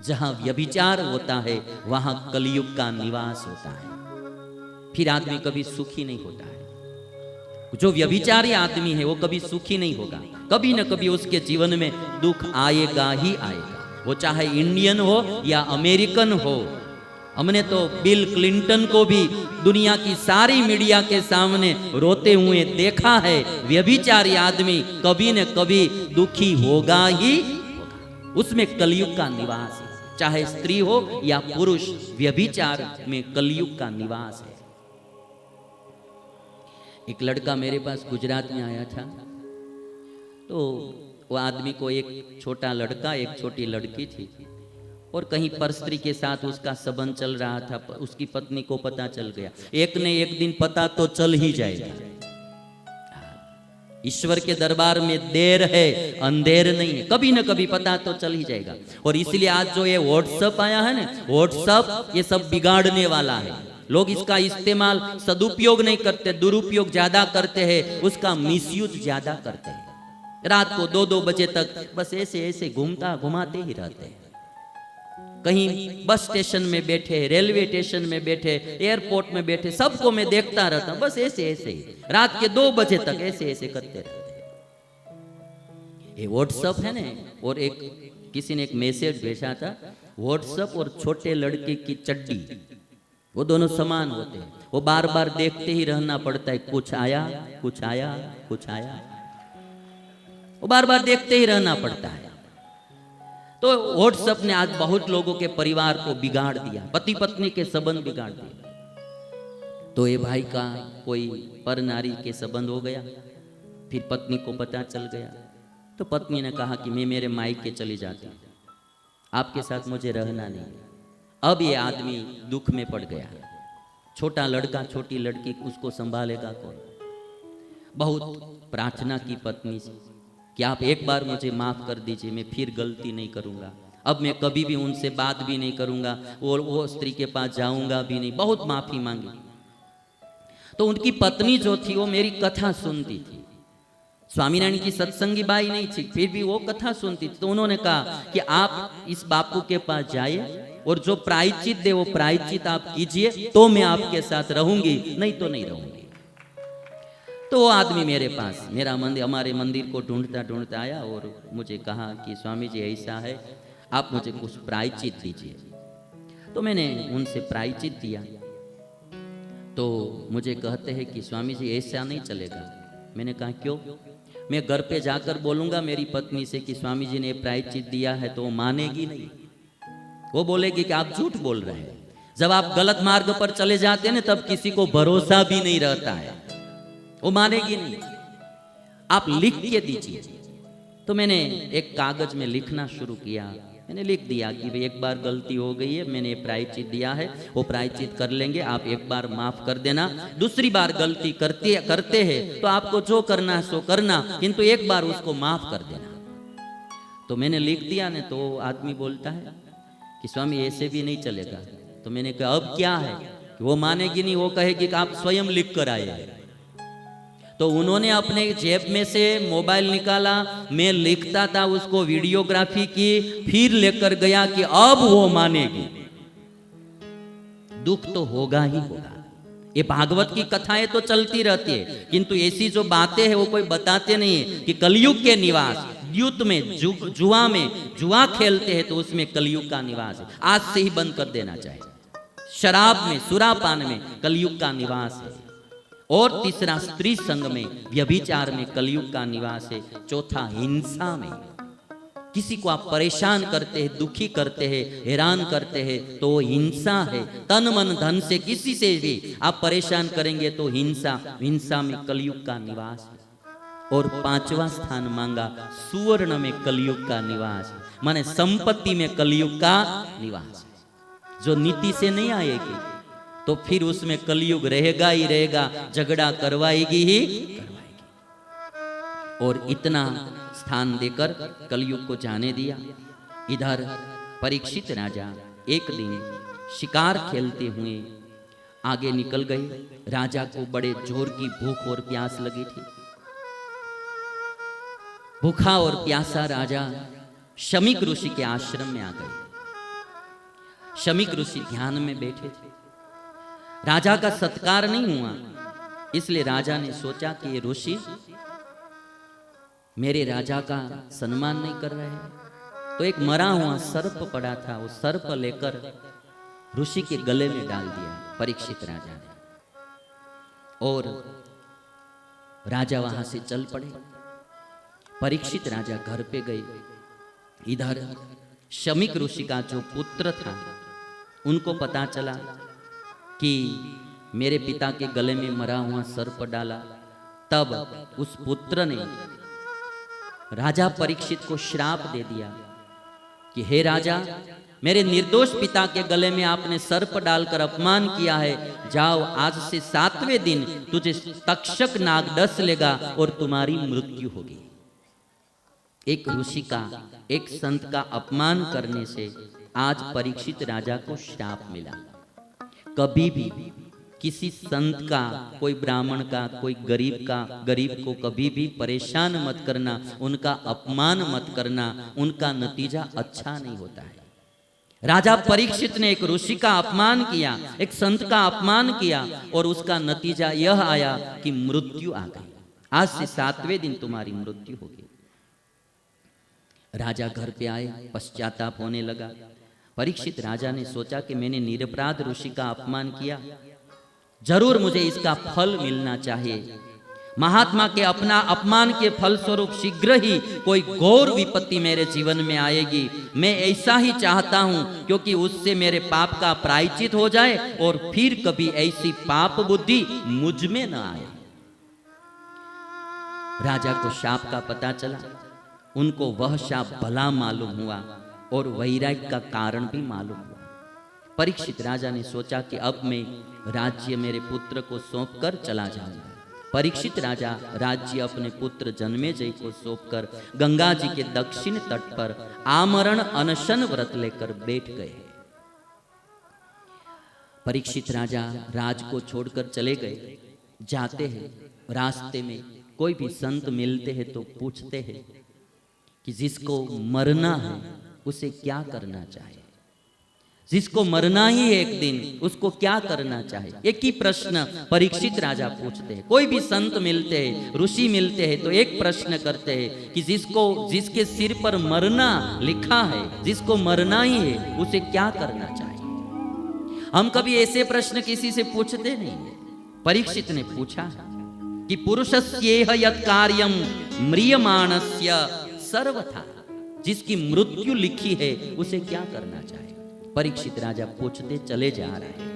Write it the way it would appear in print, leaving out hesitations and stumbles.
जहां व्यभिचार होता है वहां कलयुग का निवास होता है। फिर आदमी कभी सुखी नहीं होता है। जो व्यभिचारी आदमी है वो कभी सुखी नहीं होगा, कभी न कभी उसके जीवन में दुख आएगा ही आएगा, वो चाहे इंडियन हो या अमेरिकन हो। हमने तो बिल क्लिंटन को भी दुनिया की सारी मीडिया के सामने रोते हुए देखा है। व्यभिचारी आदमी कभी न कभी दुखी होगा ही होगा, उसमें कलयुग का निवास है। चाहे स्त्री हो या पुरुष, व्यभिचार में कलयुग का निवास है। एक लड़का मेरे पास गुजरात में आया था, तो वो आदमी को एक छोटा लड़का एक छोटी लड़की थी, और कहीं परस्त्री के साथ उसका संबंध चल रहा था। उसकी पत्नी को पता चल गया। एक न एक दिन पता तो चल ही जाएगा। ईश्वर के दरबार में देर है, अंधेर नहीं है, कभी न कभी पता तो चल ही जाएगा। और इसलिए आज जो ये व्हाट्सएप आया है ना, व्हाट्सएप ये सब बिगाड़ने वाला है। लोग इसका इस्तेमाल सदुपयोग नहीं करते, दुरुपयोग ज्यादा करते हैं, उसका मिसयूज ज्यादा करते हैं। रात को 2-2 बजे तक बस ऐसे ऐसे घुमाते ही रहते हैं। कहीं बस स्टेशन में बैठे, रेलवे स्टेशन में बैठे, एयरपोर्ट में बैठे, सबको मैं देखता रहता हूं, बस ऐसे ऐसे ही रात के 2 बजे तक ऐसे ऐसे करते रहते हैं। ये व्हाट्सएप है ना, और एक किसी ने एक मैसेज भेजा था, व्हाट्सएप और छोटे लड़के की चड्डी वो दोनों समान होते हैं। वो बार बार देखते ही रहना पड़ता है, कुछ आया कुछ आया कुछ आया, वो बार बार देखते ही रहना पड़ता है। तो व्हाट्सएप ने आज बहुत लोगों के परिवार को बिगाड़ दिया, पति पत्नी के संबंध बिगाड़ दिए। तो ये भाई का कोई पर नारी के संबंध हो गया, फिर पत्नी को पता चल गया, तो पत्नी ने कहा कि मैं मेरे मायके चली जाती हूँ, आपके साथ मुझे रहना नहीं। अब ये आदमी दुख में पड़ गया। छोटा लड़का छोटी लड़की, उसको संभालेगा कौन? बहुत प्रार्थना की पत्नी से कि आप एक बार मुझे माफ कर दीजिए, मैं फिर गलती नहीं करूंगा, अब मैं कभी भी उनसे बात भी नहीं करूंगा, और वो स्त्री के पास जाऊंगा भी नहीं। बहुत माफी मांगी। तो उनकी पत्नी जो थी वो मेरी कथा सुनती थी। स्वामीनारायण की सत्संगी बाई नहीं थी, फिर भी वो कथा सुनती थी। तो उन्होंने कहा कि आप इस बापू के पास जाइए और जो प्रायश्चित दे वो प्रायश्चित आप कीजिए, तो मैं आपके साथ रहूंगी, नहीं तो नहीं रहूंगी। तो वो आदमी मेरे पास, मेरा मंदिर, हमारे मंदिर को ढूंढता ढूंढता आया और मुझे कहा कि स्वामी जी ऐसा है, आप मुझे कुछ प्रायश्चित दीजिए। तो मैंने उनसे प्रायश्चित दिया। तो मुझे कहते हैं कि स्वामी जी ऐसा नहीं चलेगा। मैंने कहा क्यों? मैं घर पे जाकर बोलूंगा मेरी पत्नी से कि स्वामी जी ने प्रायश्चित दिया है, तो वो मानेगी नहीं, वो बोलेगी कि आप झूठ बोल रहे हैं। जब आप गलत मार्ग पर चले जाते हैं ना, तब किसी को भरोसा भी नहीं रहता है, वो मानेगी नहीं। आप लिख के दीजिए। तो मैंने एक कागज में लिखना शुरू किया। मैंने लिख दिया कि भाई एक बार गलती हो गई है, मैंने प्रायश्चित दिया है, वो प्रायश्चित कर लेंगे, आप एक बार माफ कर देना। दूसरी बार गलती करते हैं तो आपको जो करना है सो करना, किंतु एक बार उसको माफ कर देना। तो मैंने लिख दिया ना, तो आदमी बोलता है कि स्वामी ऐसे भी नहीं चलेगा। तो मैंने कहा अब क्या है? कि वो मानेगी नहीं, वो कहेगी कि आप स्वयं लिख कर आए। तो उन्होंने अपने जेब में से मोबाइल निकाला, मैं लिखता था, उसको वीडियोग्राफी की, फिर लेकर गया कि अब वो मानेगी। दुख तो होगा ही होगा। ये भागवत की कथाएं तो चलती रहती है, किंतु ऐसी जो बातें हैं वो कोई बताते नहीं है कि कलयुग के निवास, युद्ध में, जुआ में, जुआ खेलते हैं तो उसमें कलयुग का निवास है। आज से ही बंद कर देना चाहिए। शराब में, सुरापान में कलयुग का निवास है। और तीसरा, स्त्री संग में, व्यभिचार में कलयुग का निवास है। चौथा, हिंसा में, किसी को आप परेशान करते हैं, दुखी करते हैं, हैरान करते हैं, तो वो हिंसा है। तन मन धन से किसी से भी आप परेशान करेंगे तो हिंसा में कलयुग का निवास है। और 5वां स्थान मांगा, सुवर्ण में कलयुग का निवास है, माने संपत्ति में कलयुग का निवास है। जो नीति से नहीं आएगी तो फिर उसमें कलयुग रहेगा ही रहेगा, झगड़ा करवाएगी ही करवाएगी। और इतना स्थान देकर कलयुग को जाने दिया। इधर परीक्षित राजा एक दिन शिकार खेलते हुए आगे निकल गए। राजा को बड़े जोर की भूख और प्यास लगी थी। भूखा और प्यासा राजा शमीक ऋषि के आश्रम में आ गए। शमीक ऋषि ध्यान में बैठे थे। राजा का सत्कार नहीं हुआ, इसलिए राजा ने सोचा कि ये ऋषि मेरे राजा का सम्मान नहीं कर रहे हैं। तो एक मरा हुआ सर्प पड़ा था, वो सर्प लेकर ऋषि के गले में डाल दिया परीक्षित राजा ने, और राजा वहां से चल पड़े। परीक्षित राजा घर पे गए। इधर शमीक ऋषि का जो पुत्र था, उनको पता चला कि मेरे पिता के गले में मरा हुआ सर्प डाला। तब उस पुत्र ने राजा परीक्षित को श्राप दे दिया कि हे राजा, मेरे निर्दोष पिता के गले में आपने सर्प डालकर अपमान किया है। जाओ, आज से 7वें दिन तुझे तक्षक नाग डस लेगा और तुम्हारी मृत्यु होगी। एक ऋषि का, एक संत का अपमान करने से आज परीक्षित राजा को श्राप मिला। कभी भी किसी संत का, कोई ब्राह्मण का, कोई गरीब को कभी भी परेशान मत करना, उनका अपमान मत करना, उनका नतीजा अच्छा नहीं होता है। राजा परीक्षित ने एक ऋषि का अपमान किया, एक संत का अपमान किया, और उसका नतीजा यह आया कि मृत्यु आ गई। आज से 7वें दिन तुम्हारी मृत्यु होगी। राजा घर पे आए, पश्चाताप होने लगा। परीक्षित राजा ने सोचा कि मैंने निरपराध ऋषि का अपमान किया, जरूर मुझे इसका फल मिलना चाहिए। महात्मा के अपना अपमान के फल स्वरूप शीघ्र ही कोई घोर विपत्ति मेरे जीवन में आएगी। मैं ऐसा ही चाहता हूं, क्योंकि उससे मेरे पाप का प्रायश्चित हो जाए और फिर कभी ऐसी पाप बुद्धि मुझ में न आए। राजा को शाप का पता चला। उनको वह शाप भला मालूम हुआ और वैराग्य का कारण भी मालूम हुआ। परीक्षित राजा ने सोचा कि अब मैं राज्य मेरे पुत्र को सौंपकर चला जाऊंगा। परीक्षित राजा राज्य अपने पुत्र जन्मेजय को सौंपकर गंगा जी के दक्षिण तट पर आमरण अनशन व्रत लेकर बैठ गए। परीक्षित राजा राज को छोड़कर चले गए। जाते हैं, रास्ते में कोई भी संत मिलते हैं तो पूछते हैं कि जिसको मरना है उसे क्या करना चाहिए। जिसको मरना ही है एक दिन, उसको क्या करना चाहिए। एक ही प्रश्न परीक्षित राजा पूछते हैं। कोई भी संत मिलते हैं, ऋषि मिलते हैं तो एक प्रश्न करते हैं कि जिसके सिर पर मरना लिखा है, जिसको मरना ही है, उसे क्या करना चाहिए। हम कभी ऐसे प्रश्न किसी से पूछते नहीं। परीक्षित ने पूछा कि पुरुषस्येह यत् कार्यम म्रियमाणस्य सर्वथा, जिसकी मृत्यु लिखी है उसे क्या करना चाहिए। परीक्षित राजा पूछते चले जा रहे हैं।